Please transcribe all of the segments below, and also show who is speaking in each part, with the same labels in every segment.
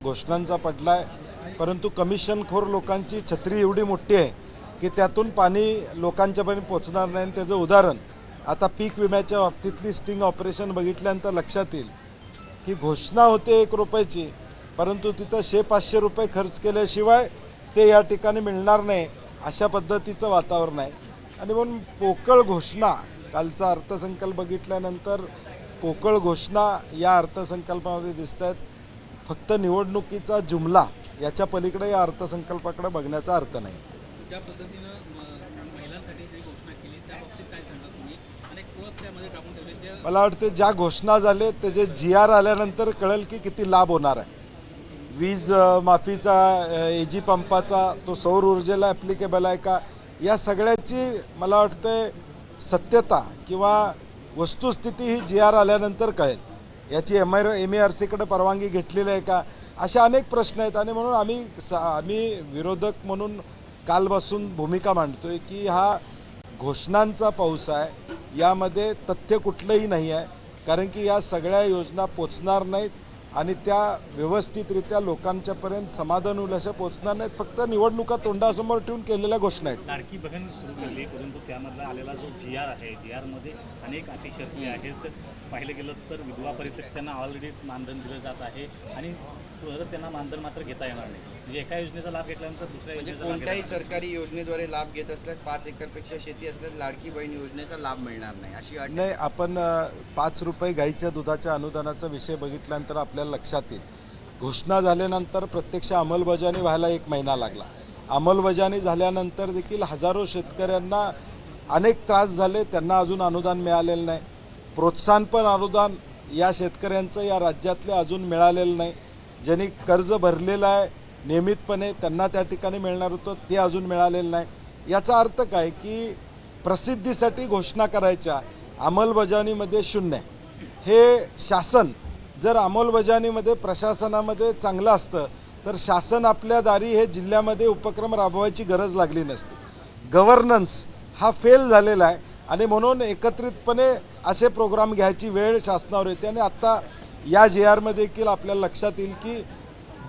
Speaker 1: घोषणांचा पडलाय, परंतु कमिशनखोर लोकांची छत्री एवढी मोठी आहे की त्यातून पाणी लोकांच्यापर्यंत पोहोचणार नाही। आणि त्याचं उदाहरण आता पीक विम्याच्या बाबतीतली स्टिंग ऑपरेशन बघितल्यानंतर लक्षात येईल की घोषणा होते 1 रुपयाची, परंतु तिथं 100-500 रुपये खर्च केल्याशिवाय ते या ठिकाणी मिळणार नाही, अशा पद्धतीचं वातावरण आहे। आणि म्हणून पोकळ घोषणा, कालचा अर्थसंकल्प बघितल्यानंतर पोकळ घोषणा या अर्थसंकल्पामध्ये दिसत आहेत। फक्त निवडणुकीचा जुमला याच्या पलीकडे या अर्थसंकल्पाकडे बघण्याचा अर्थ नाही।
Speaker 2: ज्या पद्धतीनं महिलांसाठी जी घोषणा केली त्या बाबतीत काय सांगा तुम्ही? अनेक प्लस त्यामध्ये टाकून ठेवले।
Speaker 1: मला वाटते ज्या घोषणा झाले त्याचे GR आल्यानंतर कळेल की किती लाभ होणार आहे। वीज माफीचा, AG पंपाचा, तो सौर ऊर्जेला ॲप्लिकेबल आहे का, या सगळ्याची मला वाटते सत्यता किंवा वस्तुस्थिती ही GR आल्यानंतर कळेल। याची MERC परवानगी घेतलेली आहे का, अशा अनेक प्रश्न आहेत। आणि म्हणून आम्ही विरोधक म्हणून कालपासून भूमिका मांडतोय की हा घोषणांचा पाऊस आहे, यामध्ये तथ्य कुठलंही नाही आहे। कारण की या सगळ्या योजना पोचणार नाहीत आणि त्या व्यवस्थितरित्या लोकांच्यापर्यंत समाधान होईल अशा पोचणार नाहीत। फक्त निवडणुका तोंडासमोर ठेवून केलेल्या घोषणा आहेत।
Speaker 3: लाडकी बहीण सुरू केली, परंतु त्यामधला आलेला जो GR आहे, GR मध्ये अनेक अटी शर्ती आहेत। पाहिलं गेलं तर विधवा परित्यक्त्यांना ऑलरेडी मानधन दिलं जात आहे आणि त्यांना मानधन मात्र घेता येणार नाही। म्हणजे एका योजनेचा लाभ घेतल्यानंतर दुसऱ्या योजनेचा
Speaker 4: कोणत्याही सरकारी योजनेद्वारे लाभ घेत असल्यास 5 एकरपेक्षा शेती असल्यास लाडकी बहीण योजनेचा लाभ मिळणार नाही अशी अट
Speaker 1: नाही। आपण 5 रुपये गाईच्या दुधाच्या अनुदानाचा विषय बघितल्यानंतर आपल्याला लक्षात येईल, घोषणा झाल्यानंतर प्रत्यक्ष अंमलबजावणी व्हायला 1 महिना लागला। अंमलबजावणी झाल्यानंतर देखील हजारो शेतकऱ्यांना अनेक त्रास झाले, त्यांना अजून अनुदान मिळालेलं नाही। प्रोत्साहनपर अनुदान या शेतकऱ्यांचं या राज्यातले अजून मिळालेलं नाही। ज्यांनी कर्ज भरलेलं आहे नियमितपणे त्यांना त्या ठिकाणी मिळणार होतं, ते अजून मिळालेलं नाही। याचा अर्थ काय की प्रसिद्धीसाठी घोषणा करायच्या, अंमलबजावणीमध्ये शून्य। हे शासन जर अंमलबजावणीमध्ये प्रशासनामध्ये चांगलं असतं तर शासन आपल्या दारी हे जिल्ह्यामध्ये उपक्रम राबवायची गरज लागली नसती। गव्हर्नन्स हा फेल झालेला आहे आणि म्हणून एकत्रितपणे असे प्रोग्राम घ्यायची वेळ शासनावर येते। आणि आत्ता या GR देखील आपल्याला लक्षात येईल की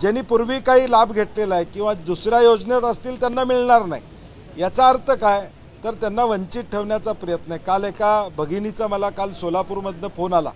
Speaker 1: ज्यांनी पूर्वी काही लाभ घेतलेला आहे किंवा दुसऱ्या योजनेत असतील त्यांना मिळणार नाही। याचा अर्थ काय तर त्यांना वंचित ठेवण्याचा प्रयत्न आहे। काल एका भगिनीचा मला काल सोलापूरमधनं फोन आला।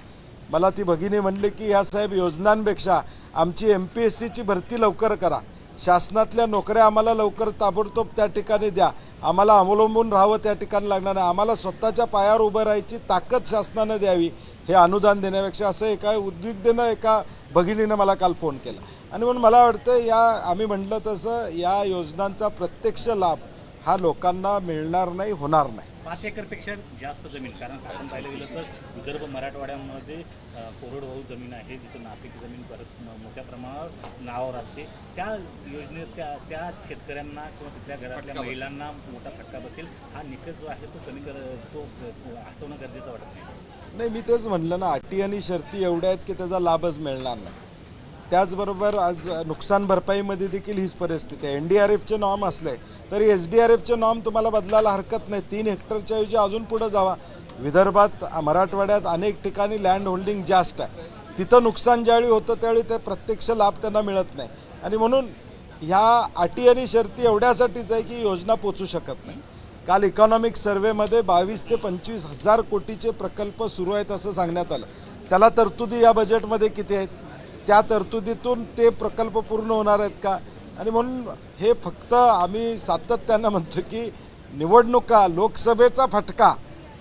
Speaker 1: मला ती भगिनी म्हणली की ह्या साहेब योजनांपेक्षा आमची MPSCची भरती लवकर करा, शासनातल्या नोकऱ्या आम्हाला लवकर ताबडतोब त्या ठिकाणी द्या, आम्हाला अवलंबून राहावं त्या ठिकाणी लागणार नाही, आम्हाला स्वतःच्या पायावर उभं राहायची ताकद शासनानं द्यावी हे अनुदान देण्यापेक्षा, असं एका उद्विग्नेनं एका भगिनीनं मला काल फोन केला। आणि म्हणून मला वाटतं या आम्ही म्हटलं तसं या योजनांचा प्रत्यक्ष लाभ हा लोकांना मिळणार नाही, होणार नाही।
Speaker 3: 5 एकरपेक्षा जास्त जमीन, कारण आपण पाहिलं गेलं तर विदर्भ मराठवाड्यामध्ये कोरडवाहू जमीन आहे, जिथं नापीक जमीन परत मोठ्या प्रमाणावर नावावर असते। त्या योजनेत त्या शेतकऱ्यांना किंवा तिथल्या घरातल्या महिलांना मोठा फटका बसेल। हा निकष जो आहे तो हटवणं गरजेचं वाटत नाही।
Speaker 1: मी तेच म्हणलं ना, अटी आणि शर्ती एवढ्या आहेत की त्याचा लाभच मिळणार नाही। त्याचबरोबर आज नुकसान भरपाईमध्ये देखील हीच परिस्थिती आहे। NDRFचे नॉर्म असले तरी SDRFचे नॉर्म तुम्हाला बदलायला हरकत नाही। 3 हेक्टरच्या ऐवजी अजून पुढे जावा। विदर्भात, मराठवाड्यात अनेक ठिकाणी लँड होल्डिंग जास्त आहे, तिथं नुकसान ज्यावेळी होतं त्यावेळी ते प्रत्यक्ष लाभ त्यांना मिळत नाही। आणि म्हणून ह्या अटी आणि शर्ती एवढ्यासाठीच आहे की योजना पोचू शकत नाही। काल इकॉनॉमिक सर्व्हेमध्ये 22 ते 25 हजार कोटीचे प्रकल्प सुरू आहेत असं सांगण्यात आलं। त्याला तरतुदी या बजेटमध्ये किती आहेत, त्या तरतुदीतून ते प्रकल्प पूर्ण होणार आहेत का? आणि म्हणून हे फक्त आम्ही सातत्यानं म्हणतो की निवडणुका, लोकसभेचा फटका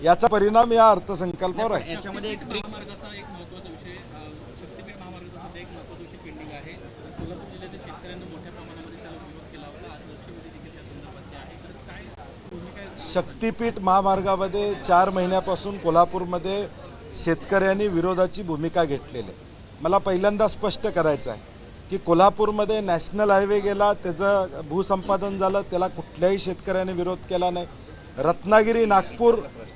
Speaker 1: याचा परिणाम या अर्थसंकल्पावर आहे।
Speaker 4: याच्यामध्ये एक
Speaker 2: महामार्गाचा एक महत्त्वाचा विषय, शक्तीपीठ महामार्गाचा सुद्धा एक महत्त्वाचा विषय पेंडिंग आहे। कोल्हापूर जिल्ह्यातील शेतकऱ्यांना मोठ्या प्रमाणामध्ये त्याला विरोध केला होता। आज लक्षवेधी देखील त्या संदर्भात ते आहे, तर काय भूमिका आहे?
Speaker 1: शक्तीपीठ महामार्गामध्ये 4 महिन्यापासून कोल्हापूरमध्ये शेतकऱ्यांनी विरोधाची भूमिका घेतलेली आहे। मला पहिल्यांदा स्पष्ट करायचं आहे की कोल्हापूरमध्ये नॅशनल हायवे गेला, त्याचं भूसंपादन झालं, त्याला कुठल्याही शेतकऱ्याने विरोध केला नाही। रत्नागिरी नागपूर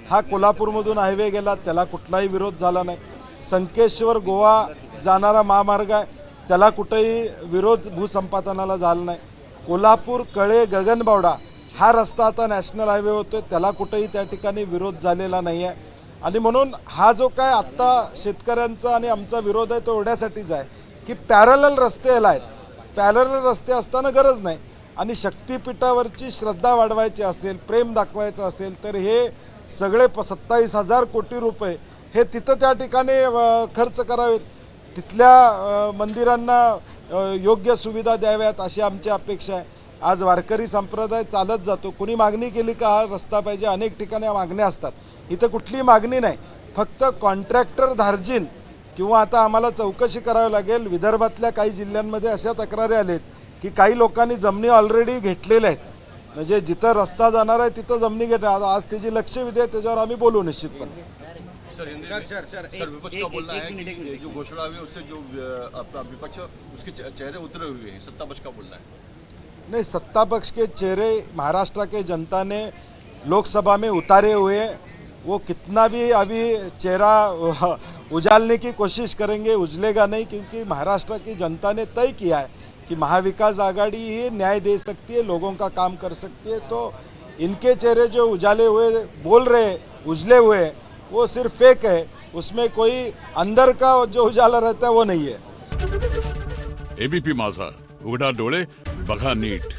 Speaker 1: हा कोल्हापूरमधून हायवे गेला, त्याला कुठलाही विरोध झाला नाही। संकेश्वर गोवा जाणारा महामार्ग आहे, त्याला कुठेही विरोध भूसंपादनाला झाला नाही। कोल्हापूर कळे गगनबावडा हा रस्ता आता नॅशनल हायवे होतो, त्याला कुठेही त्या ठिकाणी विरोध झालेला नाही आहे। आणि म्हणून हा जो काय आत्ता शेतकऱ्यांचा आणि आमचा विरोध आहे तो एवढ्यासाठीच आहे की पॅरलल रस्ते याला आहेत. पॅरलल रस्ते असताना गरज नाही. आणि शक्तिपीठावरची श्रद्धा वाढवायची असेल, प्रेम दाखवायचं असेल तर हे सगळे 27,000 कोटी रुपये हे तिथं त्या ठिकाणी खर्च करावेत. तिथल्या मंदिरांना योग्य सुविधा द्याव्यात अशी आमची अपेक्षा आहे. आज वारकरी संप्रदाय चालत जातो. कुणी मागणी केली का हा रस्ता पाहिजे, अनेक ठिकाणी मागण्या असतात. इथं कुठली मागणी नाही, फक्त कॉन्ट्रॅक्टर धार्जिन किंवा आता आम्हाला चौकशी करावी लागेल. विदर्भातल्या काही जिल्ह्यांमध्ये अशा तक्रारी आलेत की काही लोकांनी जमिनी ऑलरेडी घेतलेल्या आहेत. म्हणजे जिथं रस्ता जाणार आहे तिथं जमिनी घेणार. आज त्याची लक्षवेधी आहे, त्याच्यावर आम्ही बोलू निश्चितपणे.
Speaker 5: सर विपक्ष का बोलना है कि जो घोषणा हुई है उससे जो अपना विपक्ष उसके चेहरे उतरे हुए हैं, सत्ता पक्ष का बोलना है।
Speaker 1: नहीं, सत्ता पक्ष के चेहरे महाराष्ट्र के जनता ने लोकसभा में उतारे हुए हैं. वो कितना भी अभी चेहरा उजालने की कोशिश करेंगे, उजलेगा नहीं, क्योंकि महाराष्ट्र की जनता ने तय किया है कि महाविकास आघाड़ी ही न्याय दे सकती है, लोगों का काम कर सकती है. तो इनके चेहरे जो उजाले हुए बोल रहे उजले हुए वो सिर्फ फेक है. उसमें कोई अंदर का जो उजाला रहता है वो नहीं है.
Speaker 6: एबीपी माझा, उघडा डोळे बघा नीट.